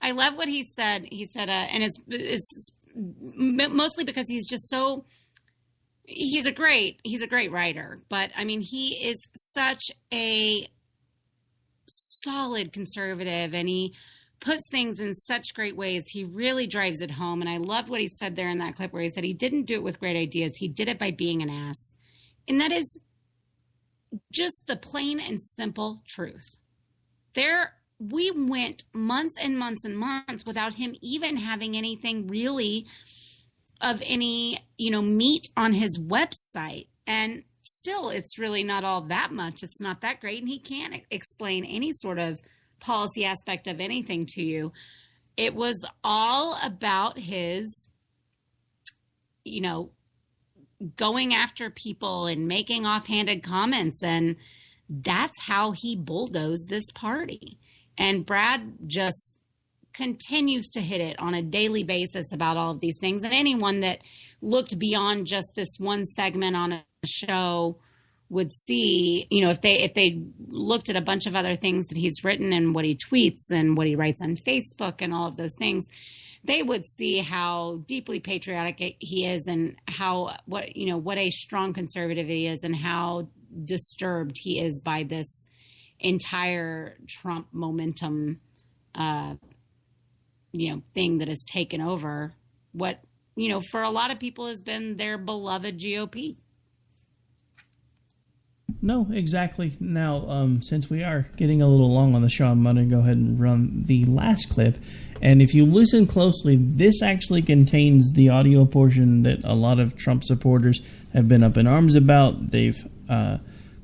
I love what he said. He said, and it's mostly because he's just he's a great writer. But I mean, he is such a solid conservative, and he puts things in such great ways. He really drives it home. And I loved what he said there in that clip where he said he didn't do it with great ideas. He did it by being an ass. And that is just the plain and simple truth. We went months and months and months without him even having anything really of any, meat on his website. And still, it's really not all that much. It's not that great. And he can't explain any sort of policy aspect of anything to you. It was all about his, going after people and making offhanded comments. And that's how he bulldozed this party. And Brad just continues to hit it on a daily basis about all of these things. And anyone that looked beyond just this one segment on a show would see, if they looked at a bunch of other things that he's written and what he tweets and what he writes on Facebook and all of those things, they would see how deeply patriotic he is and what a strong conservative he is and how disturbed he is by this entire Trump momentum, thing that has taken over what, for a lot of people has been their beloved GOP. No, exactly. Now, since we are getting a little long on the show, I'm going to go ahead and run the last clip. And if you listen closely, this actually contains the audio portion that a lot of Trump supporters have been up in arms about. They've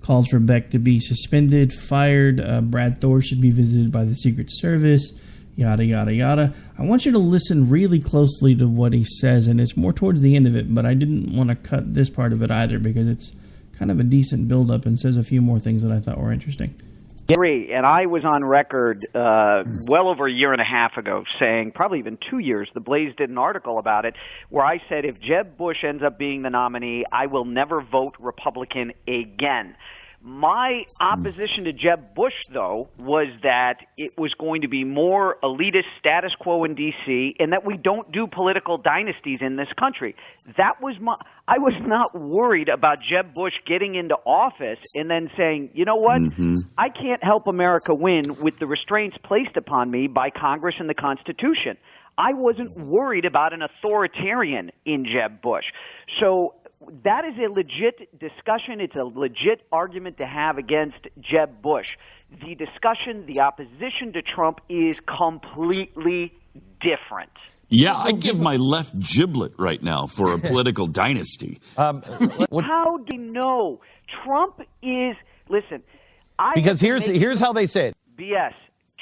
called for Beck to be suspended, fired. Brad Thor should be visited by the Secret Service, yada, yada, yada. I want you to listen really closely to what he says, and it's more towards the end of it, but I didn't want to cut this part of it either because it's kind of a decent build-up and says a few more things that I thought were interesting. Agree, and I was on record well over a year and a half ago saying, probably even 2 years, The Blaze did an article about it, where I said if Jeb Bush ends up being the nominee, I will never vote Republican again. My opposition to Jeb Bush, though, was that it was going to be more elitist status quo in D.C. and that we don't do political dynasties in this country. That was I was not worried about Jeb Bush getting into office and then saying, you know what, I can't help America win with the restraints placed upon me by Congress and the Constitution. I wasn't worried about an authoritarian in Jeb Bush. So that is a legit discussion. It's a legit argument to have against Jeb Bush. The discussion, the opposition to Trump is completely different. Yeah, I give my left giblet right now for a political dynasty. How do you know? Trump is, listen. Because here's how they say it. BS.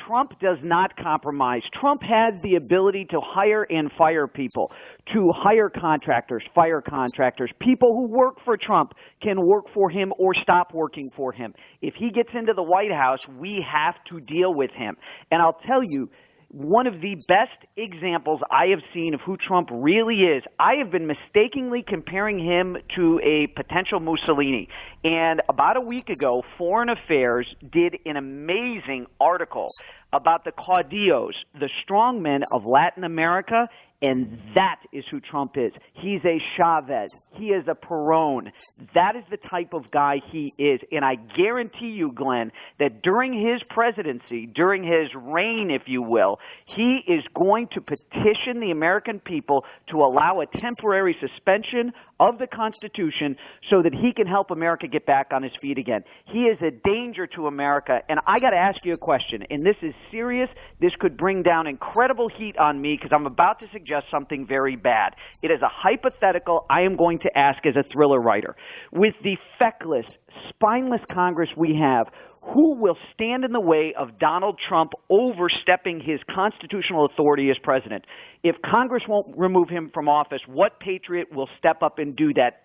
Trump does not compromise. Trump has the ability to hire and fire people, to hire contractors, fire contractors. People who work for Trump can work for him or stop working for him. If he gets into the White House, we have to deal with him. And I'll tell you, one of the best examples I have seen of who Trump really is, I have been mistakenly comparing him to a potential Mussolini. And about a week ago, Foreign Affairs did an amazing article about the caudillos, the strongmen of Latin America, and that is who Trump is. He's a Chavez. He is a Perón. That is the type of guy he is. And I guarantee you, Glenn, that during his presidency, during his reign, if you will, he is going to petition the American people to allow a temporary suspension of the Constitution so that he can help America get back on his feet again. He is a danger to America. And I got to ask you a question, and this is serious. This could bring down incredible heat on me because I'm about to suggest something very bad. It is a hypothetical I am going to ask as a thriller writer. With the feckless, spineless Congress we have, who will stand in the way of Donald Trump overstepping his constitutional authority as president? If Congress won't remove him from office, what patriot will step up and do that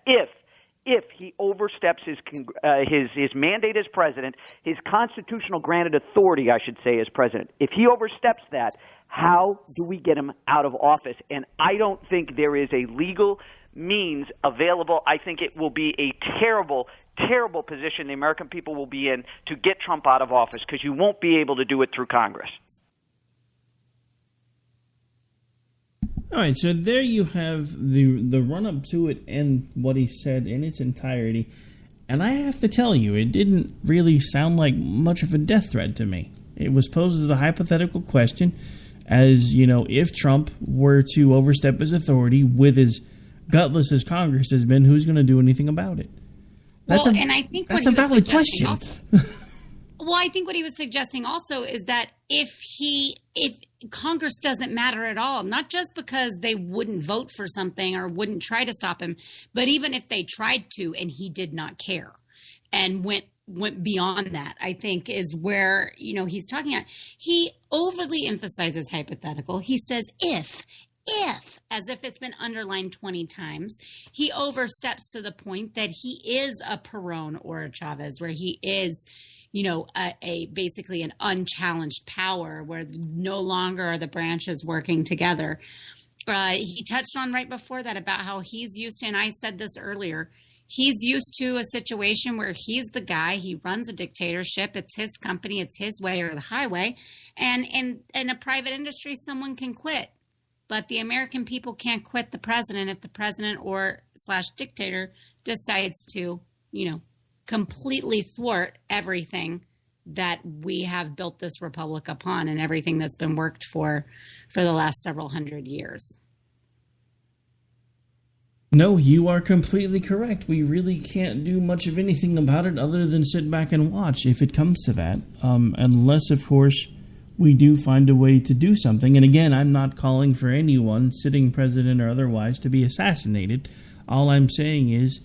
if he oversteps his mandate as president, his constitutional granted authority, I should say, as president? If he oversteps that, how do we get him out of office? And I don't think there is a legal means available. I think it will be a terrible, terrible position the American people will be in to get Trump out of office because you won't be able to do it through Congress. All right, so there you have the run-up to it and what he said in its entirety. And I have to tell you, it didn't really sound like much of a death threat to me. It was posed as a hypothetical question, as, if Trump were to overstep his authority with as gutless as Congress has been, who's going to do anything about it? And I think that's a valid question. Well, I think what he was suggesting also is that if Congress doesn't matter at all, not just because they wouldn't vote for something or wouldn't try to stop him, but even if they tried to and he did not care and went went beyond that, I think, is where, he's talking about. He overly emphasizes hypothetical. He says, if, as if it's been underlined 20 times. He oversteps to the point that he is a Perón or a Chavez, where he is, a basically an unchallenged power where no longer are the branches working together. He touched on right before that about how he's used to, and I said this earlier, he's used to a situation where he's the guy, he runs a dictatorship, it's his company, it's his way or the highway, and in a private industry, someone can quit. But the American people can't quit the president if the president or / dictator decides to, completely thwart everything that we have built this republic upon and everything that's been worked for the last several hundred years. No, you are completely correct. We really can't do much of anything about it other than sit back and watch if it comes to that. Unless, of course, we do find a way to do something. And again, I'm not calling for anyone, sitting president or otherwise, to be assassinated. All I'm saying is,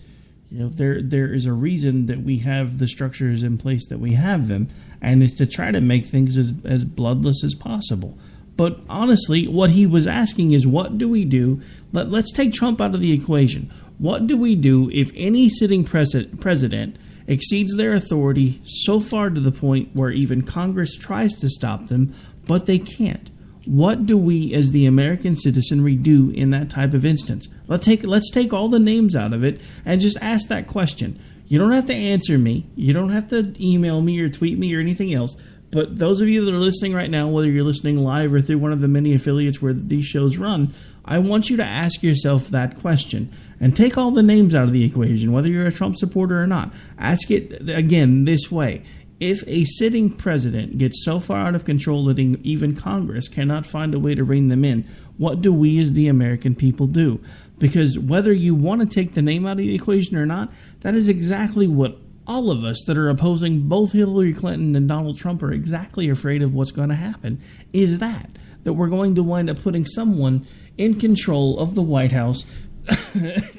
there is a reason that we have the structures in place that we have them, and it's to try to make things as bloodless as possible. But honestly, what he was asking is, what do we do? Let's take Trump out of the equation. What do we do if any sitting president exceeds their authority so far to the point where even Congress tries to stop them, but they can't? What do we, as the American citizenry, do in that type of instance? Let's take all the names out of it and just ask that question. You don't have to answer me. You don't have to email me or tweet me or anything else. But those of you that are listening right now, whether you're listening live or through one of the many affiliates where these shows run, I want you to ask yourself that question and take all the names out of the equation, whether you're a Trump supporter or not. Ask it again this way. If a sitting president gets so far out of control that even Congress cannot find a way to rein them in, what do we as the American people do? Because whether you want to take the name out of the equation or not, that is exactly what all of us that are opposing both Hillary Clinton and Donald Trump are exactly afraid of what's going to happen, is that we're going to wind up putting someone in control of the White House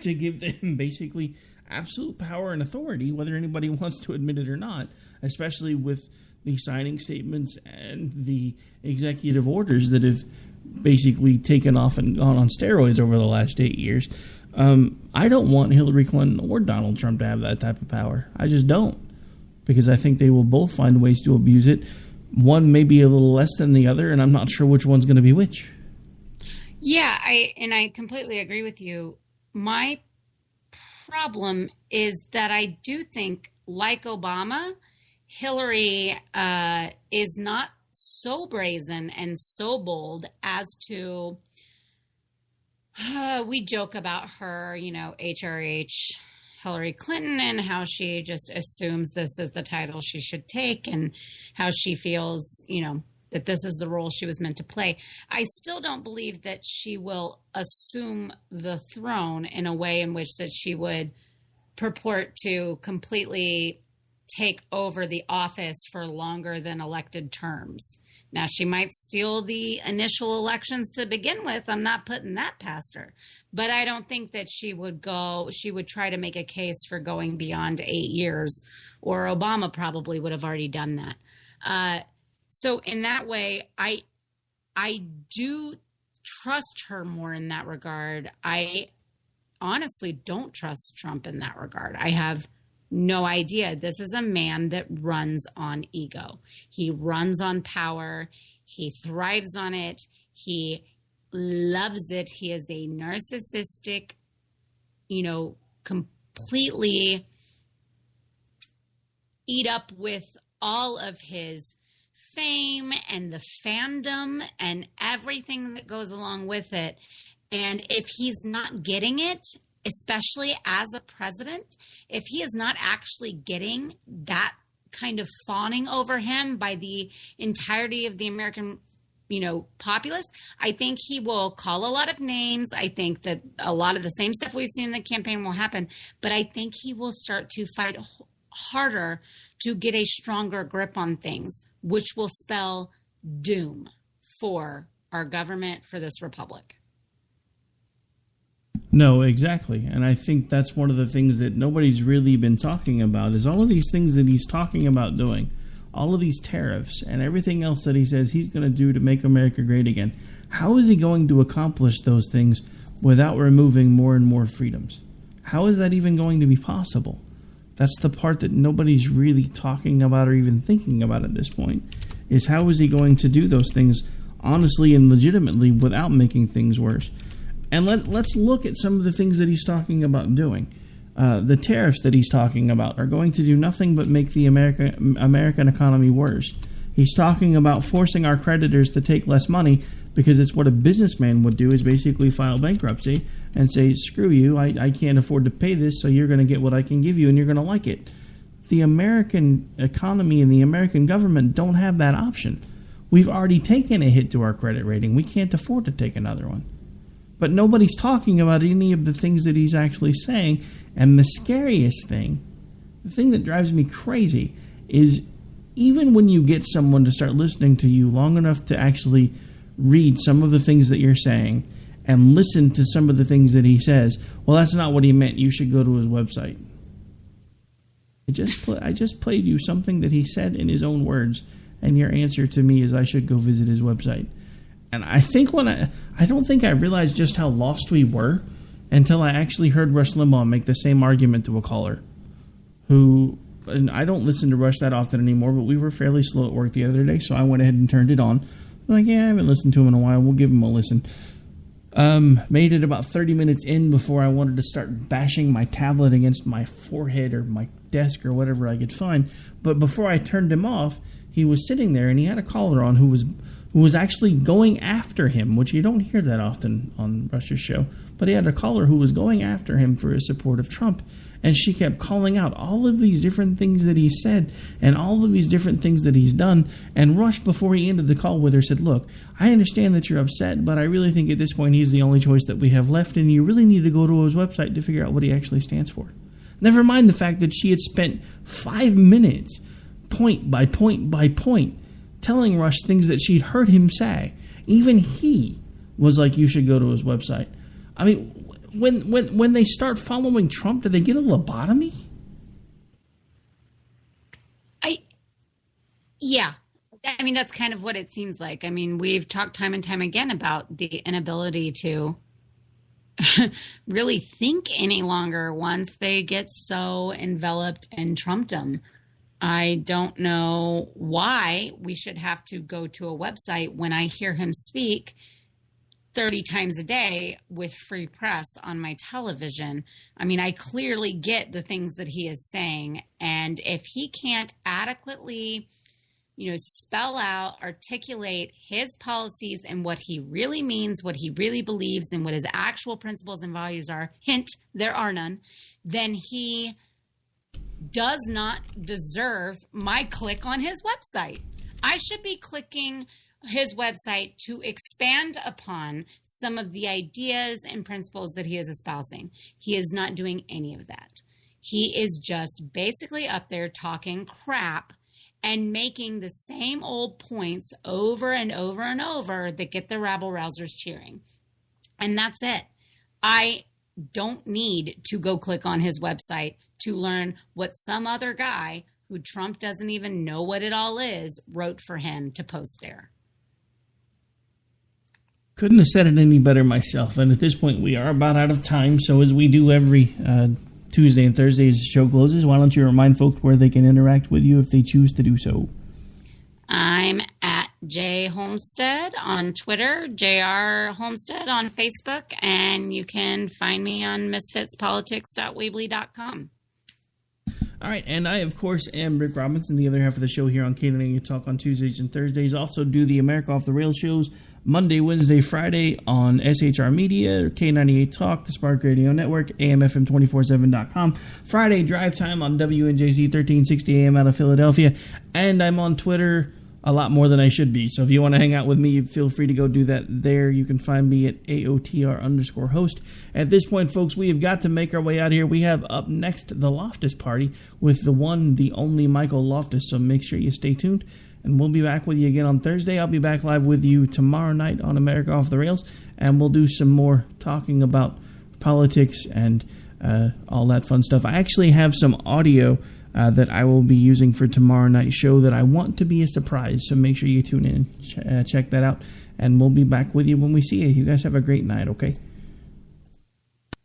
to give them basically absolute power and authority, whether anybody wants to admit it or not, especially with the signing statements and the executive orders that have basically taken off and gone on steroids over the last 8 years. I don't want Hillary Clinton or Donald Trump to have that type of power. I just don't, because I think they will both find ways to abuse it. One may be a little less than the other, and I'm not sure which one's going to be which. Yeah, I completely agree with you. My problem is that I do think, like Obama, Hillary is not so brazen and so bold as to, we joke about her, HRH Hillary Clinton, and how she just assumes this is the title she should take and how she feels, that this is the role she was meant to play. I still don't believe that she will assume the throne in a way in which that she would purport to completely take over the office for longer than elected terms. Now, she might steal the initial elections to begin with. I'm not putting that past her. But I don't think that she would try to make a case for going beyond 8 years, or Obama probably would have already done that. So in that way, I do trust her more in that regard. I honestly don't trust Trump in that regard. I have no idea. This is a man that runs on ego. He runs on power. He thrives on it. He loves it. He is a narcissistic, completely eat up with all of his fame and the fandom and everything that goes along with it. And if he's not getting it, especially as a president, if he is not actually getting that kind of fawning over him by the entirety of the American, populace, I think he will call a lot of names. I think that a lot of the same stuff we've seen in the campaign will happen, but I think he will start to fight harder to get a stronger grip on things, which will spell doom for our government, for this republic. No, exactly. And I think that's one of the things that nobody's really been talking about is all of these things that he's talking about doing, all of these tariffs and everything else that he says he's going to do to make America great again. How is he going to accomplish those things without removing more and more freedoms? How is that even going to be possible? That's the part that nobody's really talking about or even thinking about at this point, is how is he going to do those things honestly and legitimately without making things worse? And let's look at some of the things that he's talking about doing. The tariffs that he's talking about are going to do nothing but make the American economy worse. He's talking about forcing our creditors to take less money because it's what a businessman would do, is basically file bankruptcy and say, screw you, I can't afford to pay this, so you're going to get what I can give you and you're going to like it. The American economy and the American government don't have that option. We've already taken a hit to our credit rating. We can't afford to take another one. But nobody's talking about any of the things that he's actually saying. And the scariest thing, the thing that drives me crazy, is even when you get someone to start listening to you long enough to actually read some of the things that you're saying and listen to some of the things that he says, well, that's not what he meant. You should go to his website. I just played you something that he said in his own words, and your answer to me is I should go visit his website. And I think I don't think I realized just how lost we were until I actually heard Rush Limbaugh make the same argument to a caller who, and I don't listen to Rush that often anymore, but we were fairly slow at work the other day, so I went ahead and turned it on. I'm like, yeah, I haven't listened to him in a while. We'll give him a listen. Made it about 30 minutes in before I wanted to start bashing my tablet against my forehead or my desk or whatever I could find. But before I turned him off, he was sitting there and he had a caller on who was actually going after him, which you don't hear that often on Rush's show. But he had a caller who was going after him for his support of Trump. And she kept calling out all of these different things that he said and all of these different things that he's done. And Rush, before he ended the call with her, said, look, I understand that you're upset, but I really think at this point he's the only choice that we have left, and you really need to go to his website to figure out what he actually stands for. Never mind the fact that she had spent 5 minutes, point by point by point, telling Rush things that she'd heard him say. Even he was like, you should go to his website. I mean, when they start following Trump, do they get a lobotomy? Yeah. I mean, that's kind of what it seems like. I mean, we've talked time and time again about the inability to really think any longer once they get so enveloped in Trumpdom. I don't know why we should have to go to a website when I hear him speak 30 times a day with free press on my television. I mean, I clearly get the things that he is saying. And if he can't adequately, spell out, articulate his policies and what he really means, what he really believes, and what his actual principles and values are, hint, there are none, then he does not deserve my click on his website. I should be clicking his website to expand upon some of the ideas and principles that he is espousing. He is not doing any of that. He is just basically up there talking crap and making the same old points over and over and over that get the rabble-rousers cheering. And that's it. I don't need to go click on his website to learn what some other guy who Trump doesn't even know what it all is wrote for him to post there. Couldn't have said it any better myself. And at this point, we are about out of time. So as we do every Tuesday and Thursday as the show closes, why don't you remind folks where they can interact with you if they choose to do so? I'm at J Homestead on Twitter, JR Homestead on Facebook, and you can find me on misfitspolitics.weebly.com. All right, and I, of course, am Rick Robinson, the other half of the show here on K98 Talk on Tuesdays and Thursdays. Also do the America Off the Rails shows Monday, Wednesday, Friday on SHR Media, K98 Talk, the Spark Radio Network, AMFM247.com. Friday, Drive Time on WNJZ 1360 AM out of Philadelphia. And I'm on Twitter a lot more than I should be. So if you want to hang out with me, feel free to go do that there. You can find me at AOTR_host. At this point, folks, we have got to make our way out of here. We have up next the Loftus Party with the one, the only Michael Loftus. So make sure you stay tuned. And we'll be back with you again on Thursday. I'll be back live with you tomorrow night on America Off the Rails. And we'll do some more talking about politics and all that fun stuff. I actually have some audio that I will be using for tomorrow night's show that I want to be a surprise. So make sure you tune in and check that out. And we'll be back with you when we see you. You guys have a great night, okay?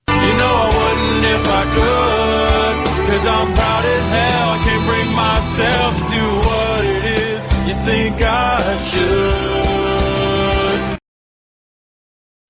You know I wouldn't if I could, 'cause I'm proud as hell. I can't bring myself to do what it is you think I should.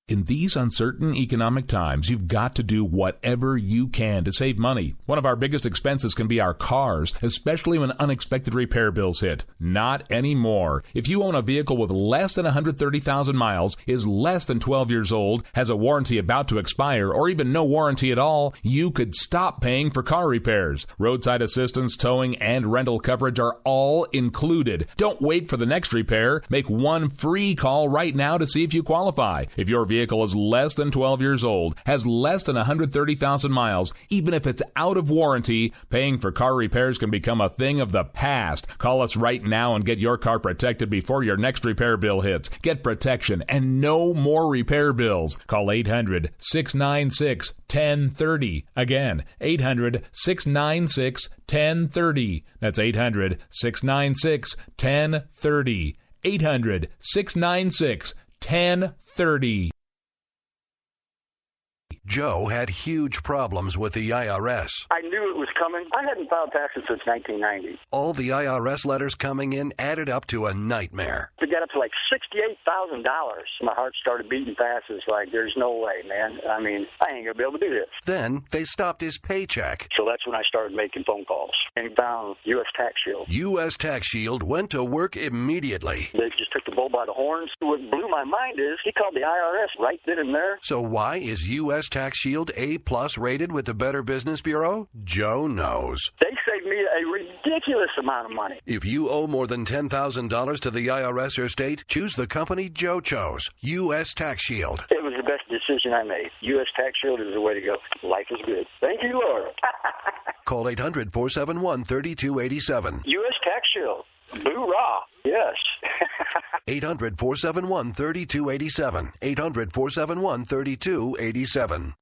In these uncertain economic times, you've got to do whatever you can to save money. One of our biggest expenses can be our cars, especially when unexpected repair bills hit. Not anymore. If you own a vehicle with less than 130,000 miles, is less than 12 years old, has a warranty about to expire, or even no warranty at all, you could stop paying for car repairs. Roadside assistance, towing, and rental coverage are all included. Don't wait for the next repair. Make one free call right now to see if you qualify. If your vehicle is less than 12 years old, has less than 130,000 miles, even if it's out of warranty, paying for car repairs can become a thing of the past. Call us right now and get your car protected before your next repair bill hits. Get protection and no more repair bills. Call 800-696-1030. Again, 800-696-1030. That's 800-696-1030. 800-696-1030. Joe had huge problems with the IRS. I knew it was coming. I hadn't filed taxes since 1990. All the IRS letters coming in added up to a nightmare. To get up to like $68,000, my heart started beating fast. It's like, there's no way, man. I mean, I ain't going to be able to do this. Then they stopped his paycheck. So that's when I started making phone calls and found U.S. Tax Shield. U.S. Tax Shield went to work immediately. They just took the bull by the horns. What blew my mind is he called the IRS right then and there. So why is U.S. Tax Shield A+ rated with the Better Business Bureau? Joe knows. They saved me a ridiculous amount of money. If you owe more than $10,000 to the IRS or state, choose the company Joe chose, U.S. Tax Shield. It was the best decision I made. U.S. Tax Shield is the way to go. Life is good. Thank you, Lord. Call 800-471-3287. U.S. Tax Shield. Boo-rah. Yes. 800-471-3287. 800-471-3287.